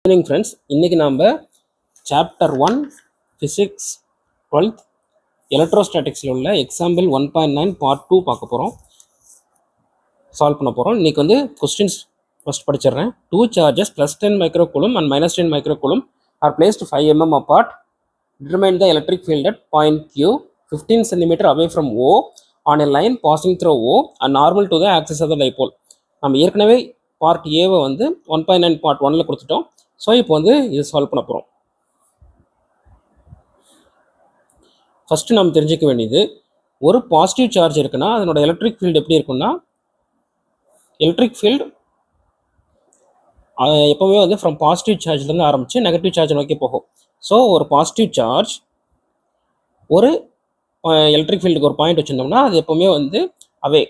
Evening friends, இன்றைக்கி நாம் chapter 1 physics 12th எலக்ட்ரோஸ்டாட்டிக்ஸில் உள்ள எக்ஸாம்பிள் 1.9 பார்ட் 2 பார்க்க போகிறோம், சால்வ் பண்ண போகிறோம். இன்றைக்கி வந்து questions first படிச்சிடுறேன். 2 charges plus 10 microcoulomb and minus 10 microcoulomb are placed 5 mm apart. Determine the electric field at point Q 15 cm away from O on a line passing through O and normal to the axis of the dipole. நம்ம ஏற்கனவே part ஏவை வந்து 1.9 part 1ல் கொடுத்துட்டோம். So இப்போ வந்து இது solve பண்ண போகிறோம். ஃபஸ்ட்டு நம்ம தெரிஞ்சிக்க வேண்டியது, ஒரு பாசிட்டிவ் சார்ஜ் இருக்குன்னா அதனோட எலக்ட்ரிக் ஃபீல்டு எப்படி இருக்குன்னா, எலக்ட்ரிக் ஃபீல்டு எப்போவுமே வந்து ஃப்ரம் பாசிட்டிவ் சார்ஜ்லேருந்து ஆரம்பித்து நெகட்டிவ் சார்ஜ் நோக்கி போகும். ஸோ ஒரு பாசிட்டிவ் சார்ஜ் ஒரு எலக்ட்ரிக் ஃபீல்டுக்கு ஒரு பாயிண்ட் வச்சுருந்தோம்னா அது எப்போவுமே வந்து அவே.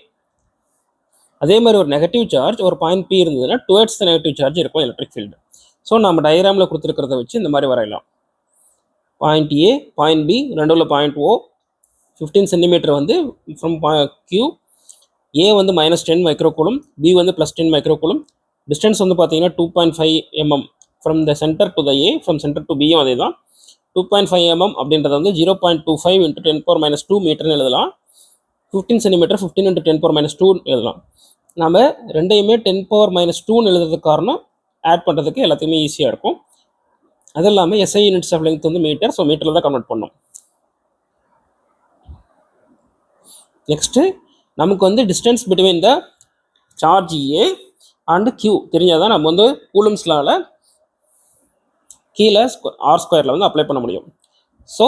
அதே மாதிரி ஒரு நெகட்டிவ் சார்ஜ் ஒரு பாயிண்ட் பி இருந்ததுன்னா டுவர்ட்ஸ் த நெகட்டிவ் சார்ஜ் இருக்கும் எலக்ட்ரிக் ஃபீல்டு. ஸோ நம்ம டயக்ராமில் கொடுத்துருக்கிறத வச்சு இந்த மாதிரி வரையலாம். பாயிண்ட் ஏ, பாயிண்ட் பி, ரெண்டுல பாயிண்ட் ஓ, 15 சென்டிமீட்டர் வந்து ஃப்ரம் கியூ. ஏ வந்து -10 மைக்ரோகூலும், பி வந்து +10 மைக்ரோகூலும். டிஸ்டன்ஸ் வந்து பார்த்தீங்கன்னா 2.5 mm from the centre to the A, from centre to பியும் அதே தான். 2.5 mm அப்படின்றத வந்து 0.25 × 10⁻² மீட்டர்னு எழுதலாம். 15 சென்டிமீட்டர் 15 × 10⁻² எழுதலாம். நம்ம ரெண்டையுமே 10⁻²ன்னு எழுதுறதுக்கு காரணம் ஆட் பண்ணுறதுக்கு எல்லாத்தையுமே ஈஸியாக இருக்கும். அது இல்லாமல் எஸ்ஐ யூனிட்ஸ் ஆஃப் லெங்த் வந்து மீட்டர், ஸோ மீட்டரில் தான் கன்வெர்ட் பண்ணோம். நெக்ஸ்ட்டு நமக்கு வந்து distance between the charge A and Q தெரிஞ்சால் தான் நம்ம வந்து கூலம்ஸ் லால கீழே R² வந்து அப்ளை பண்ண முடியும். ஸோ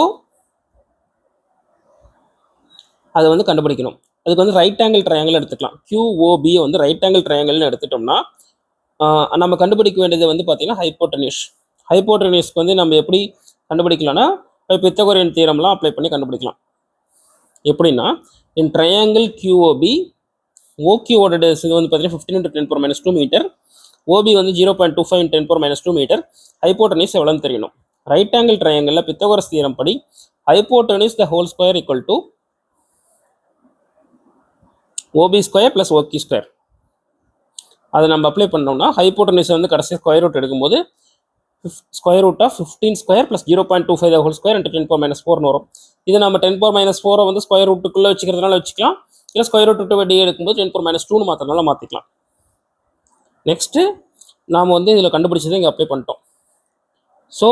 அதை வந்து கண்டுபிடிக்கணும். அதுக்கு வந்து ரைட் ஆங்கிள் ட்ரையாங்கிள் எடுத்துக்கலாம். QOB வந்து ரைட் ஆங்கிள் ட்ரையாங்கிள்னு எடுத்துட்டோம்னா நம்ம கண்டுபிடிக்க வேண்டியது வந்து பார்த்தீங்கன்னா ஹைப்போட்டனியூஸ். ஹைப்போட்டனியூஸ்க்கு வந்து நம்ம எப்படி கண்டுபிடிக்கலாம்னா பித்தகோரியன் தியரம்லாம் அப்ளை பண்ணி கண்டுபிடிக்கலாம். எப்படின்னா, இன் ட்ரையாங்கிள் QOB OQவோட இது வந்து பார்த்தீங்கன்னா 15 × 10⁻² மீட்டர், OB வந்து 0.25 × 10⁻² மீட்டர். ஹைப்போட்டனியூஸ் எவ்வளோன்னு தெரியணும். ரைட் ஆங்கிள் ட்ரையாங்கிளில் பித்தகோரஸ் தியரம் படி hypotenuse the whole square equal to OB² + OQ². அதை நம்ம அப்ளை பண்ணோம்னா ஹைப்போட்டனியூஸ் வந்து கடைசி ஸ்கொயர் ரூட் எடுக்கும்போது square root of 15² + 0.25 whole square × 10⁻4 வரும். இது நம்ம 10⁻4 வந்து ஸ்கொயர் ரூட்டுக்குள்ளே வச்சுக்கிறதுனால வச்சுக்கலாம், இல்லை ஸ்கொயர் ரூட் விட்டு வெளியே எடுக்கும்போது 10⁻²ன்னு மாற்றினால மாற்றிக்கலாம். நெக்ஸ்ட்டு நாம் வந்து இதில் கண்டுபிடிச்சதை இங்கே அப்ளை பண்ணிட்டோம். ஸோ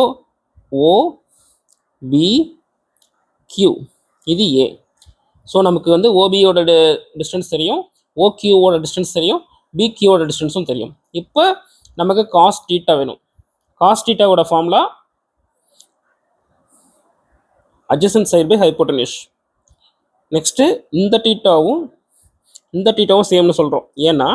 OBQ இது ஏ. ஸோ நமக்கு வந்து ஓபியோட டிஸ்டன்ஸ் தெரியும், ஓக்யூவோட டிஸ்டன்ஸ் தெரியும், பிக்யூவோட டிஸ்டன்ஸும் தெரியும். இப்போ நமக்கு காஸ் தீட்டா வேணும். காஸ் தீட்டாவோட formula adjacent side by hypotenuse. Next இந்த தீட்டாவும் சேம்னு சொல்கிறோம். ஏன்னா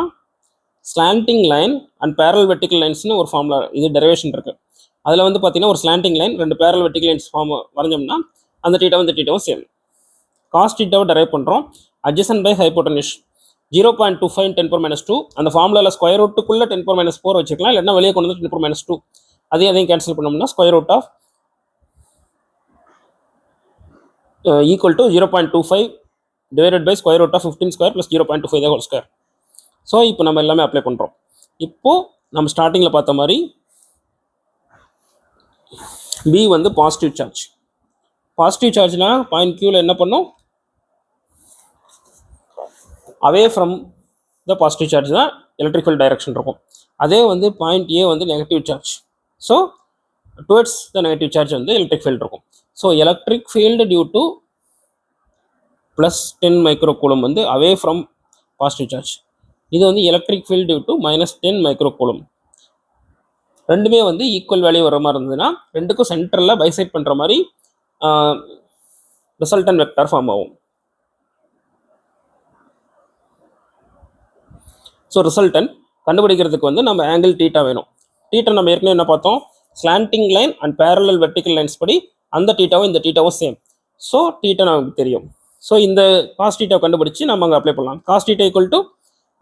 slanting line and parallel vertical லைன்ஸ்னு ஒரு ஃபார்முலா, இது டெரிவேஷன் இருக்குது. அதில் வந்து பார்த்தீங்கன்னா ஒரு ஸ்லாண்டிங் லைன், ரெண்டு பேரல் வெர்டிக்கல் லைன்ஸ் ஃபார்ம் வரைஞ்சோம்னா அந்த தீட்டாவும் சேம். காஸ் தீட்டாவை டெரைவ் பண்ணுறோம் அட்ஜசன்ட் பை ஹைப்போட்டனியூஸ். 0.25 × 10⁻². அந்த ஃபார்முலாவில் ஸ்கொயர் ரூட்டுக்குள்ளே 10⁻4 வச்சுக்கலாம், இல்லைன்னா வெளியே கொண்டு வந்து 10⁻². அதையும் கேன்சல் பண்ணோம்னா square root of equal to 0.25 divided by square root of 15² + 0.25 whole square. So இப்போ நம்ம எல்லாமே அப்ளை பண்ணுறோம். இப்போது நம்ம ஸ்டார்டிங்கில் பார்த்த மாதிரி பி வந்து பாசிட்டிவ் சார்ஜ். பாசிட்டிவ் சார்ஜ்னா பாயிண்ட் கியூவில் என்ன பண்ணும், away from the positive charge தான் எலக்ட்ரிக் ஃபீல்ட் டைரக்ஷன் இருக்கும். அதே வந்து பாயிண்ட் ஏ வந்து negative charge. So towards the negative charge வந்து எலக்ட்ரிக் ஃபீல்டு இருக்கும். So electric field due to +10 microcoulomb வந்து அவே ஃப்ரம் பாசிட்டிவ் சார்ஜ். இது வந்து electric field due to -10 microcoulomb. ரெண்டுமே வந்து ஈக்குவல் வேல்யூ வர மாதிரி இருந்ததுன்னா ரெண்டுக்கும் சென்டரில் பைசைட் பண்ணுற மாதிரி ரிசல்டன் வெக்டார் ஃபார்ம் ஆகும். ஸோ ரிசல்டன் கண்டுபிடிக்கிறதுக்கு வந்து நம்ம ஆங்கிள் தீட்டா வேணும். தீட்டா நம்ம ஏற்கனவே என்ன பார்த்தோம், slanting line and parallel vertical lines படி அந்த தீட்டாவும் இந்த தீட்டாவும் சேம். ஸோ தீட்டா நமக்கு தெரியும். ஸோ இந்த காஸ் தீட்டாவை கண்டுபிடிச்சி நம்ம அங்கே அப்ளை பண்ணலாம். Cos theta equal to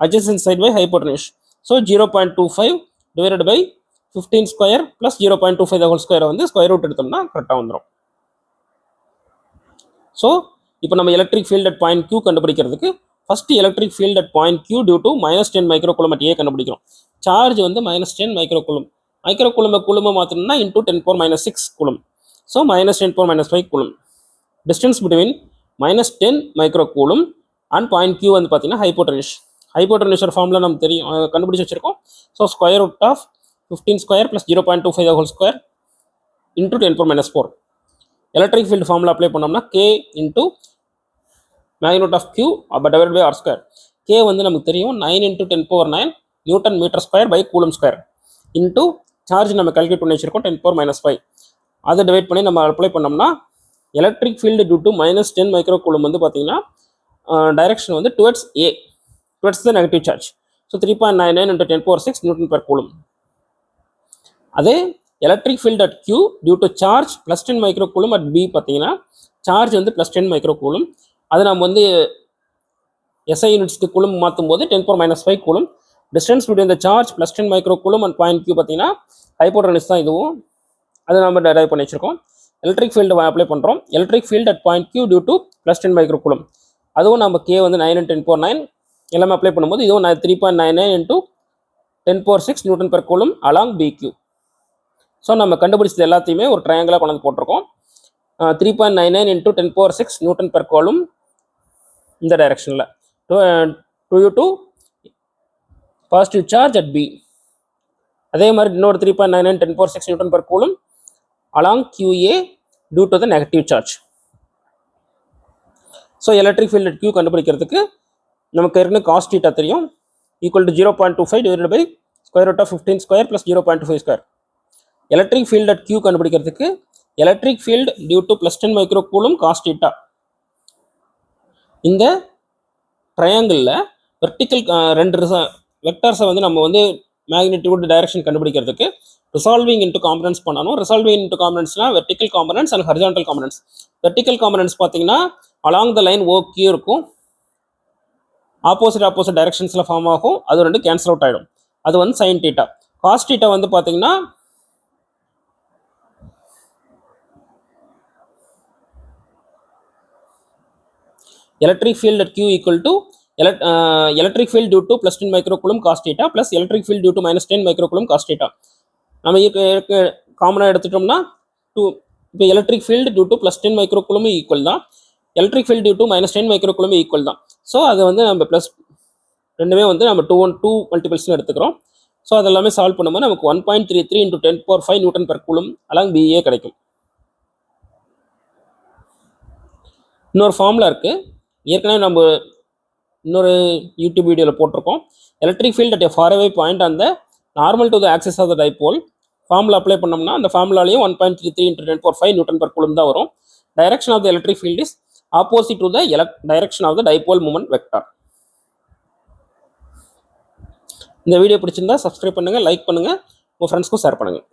adjacent side by hypotenuse. So 0.25 divided by 15² + 0.25 whole ஸ்கொயரை வந்து ஸ்கொயர் ரூட் எடுத்தோம்னா கரெக்டாக வந்துடும். ஸோ இப்போ நம்ம electric field at point Q கண்டுபிடிக்கிறதுக்கு first electric field at point Q due to -10 microcoulomb at A கண்டுபிடிக்கிறோம். Charge வந்து -10 மைக்ரோகூலம். மைக்ரோ கூலுமை மாற்றணும்னா into 10⁻⁻6 coulomb. So -10⁻⁻5 coulomb. Distance between -10 micro coulomb and point Q வந்து பார்த்தீங்கன்னா ஹைப்போட்டென்யூஸர் ஃபார்முலா நமக்கு தெரியும், கண்டுபிடிச்சி வச்சிருக்கோம். So square root of 15² + 0.25 whole square into 10⁻⁻4. Electric field formula apply பண்ணோம்னா K into magnitude of Q divide by R². K வந்து நமக்கு தெரியும் 9 × 10⁻9 newton metre square by coulomb square into charge நம்ம கால்குலேட் பண்ணி வச்சிருக்கோம் 10⁻⁻5. அதை டிவைட் பண்ணி நம்ம அப்ளை பண்ணோம்னா electric field due to -10 micro coulomb வந்து பார்த்தீங்கன்னா டைரக்ஷன் வந்து towards the negative charge. So 3.99 × 10⁻6 newton per coulomb. அதே electric field at Q due to charge +10 micro coulomb at B பார்த்தீங்கன்னா சார்ஜ் வந்து +10 மைக்ரோ கூலம். அது நம்ம வந்து SI யூனிட்ஸ்க்கு கூலம் மாற்றும் போது 10⁻⁻5 coulomb. Distance between the charge +10 micro coulomb and point Q பார்த்தீங்கன்னா hypotenuse தான் இதுவும். அதை நம்ம டெரைவ் பண்ணி வச்சிருக்கோம். எலக்ட்ரிக் ஃபீல்டு அப்ளை பண்ணுறோம். Electric field at point Q due to +10 micro coulomb. அதுவும் நம்ம K வந்து 9 × 10⁻9 எல்லாமே அப்ளை பண்ணும்போது இதுவும் 3.99 × 10⁻6 newton per coulomb along BQ. So நம்ம கண்டுபிடிச்சது எல்லாத்தையுமே ஒரு ட்ரையாங்கிளாக கொண்டு வந்து போட்டிருக்கோம். 3.99 × 10⁻6 நியூட்டன் பெர் கூலம் இந்த டைரக்ஷனில் to positive charge at B. அதே மாதிரி இன்னொரு 3.99 × 10⁻6 newton per coulomb along QA due to the negative charge. So electric field Q கண்டுபிடிக்கிறதுக்கு நமக்கு ஏற்கனவே cos θ தெரியும், equal to 0.25 divided by square root of 15² + 0.25². Electric field at Q கண்டுபிடிக்கிறதுக்கு electric field due to +10 micro coulomb cos θ. இந்த ட்ரையாங்கிளில் vertical ரெண்டு வெக்டர்ஸை வந்து நம்ம வந்து மேக்னிடியூட் டைரக்ஷன் கண்டுபிடிக்கிறதுக்கு ரிசால்விங் இன்ட்டு காம்பனன்ட்ஸ் பண்ணணும். ரிசால்விங் இன்ட்டு காம்பனன்ட்ஸ்னா vertical components and horizontal components. Vertical components பார்த்தீங்கன்னா அலாங் த லைன் OQ இருக்கும், ஆப்போசிட் டைரக்ஷன்ஸில் ஃபார்ம் ஆகும், அது ரெண்டு கேன்சல் அவுட் ஆகிடும், அது வந்து sin θ. cos θ வந்து பார்த்தீங்கன்னா electric field at Q equal to electric field due to +10 microcoulomb cos θ plus electric field due to -10 microcoulomb cos θ. நம்ம காமனாக எடுத்துட்டோம்னா இப்போ electric field due to +10 microcoulomb equal தான், electric field due to -10 microcoulomb equal தான். So அதை வந்து நம்ம plus ரெண்டுமே வந்து நம்ம 2 மல்டிபிள்ஸ்னு எடுத்துக்கிறோம். ஸோ அதெல்லாமே சால்வ் பண்ணும்போது நமக்கு 1.33 × 10⁻5 Newton per coulomb along BA கிடைக்கும். இன்னொரு ஃபார்முலா இருக்குது, ஏற்கனவே நம்ம இன்னொரு யூடியூப் வீடியோவில் போட்டிருக்கோம். Electric field at a far away point அந்த normal to the axis of the dipole formula apply பண்ணோம்னா அந்த ஃபார்முலாலையும் 1.33 × 10⁻5 நியூட்டன் பெர் கூலும் தான் வரும். Direction of the electric field is opposite to the direction of the dipole moment vector. இந்த video பிடிச்சிருந்தா subscribe பண்ணுங்கள், like பண்ணுங்கள், உங்கள் ஃப்ரெண்ட்ஸ்க்கும் ஷேர் பண்ணுங்கள்.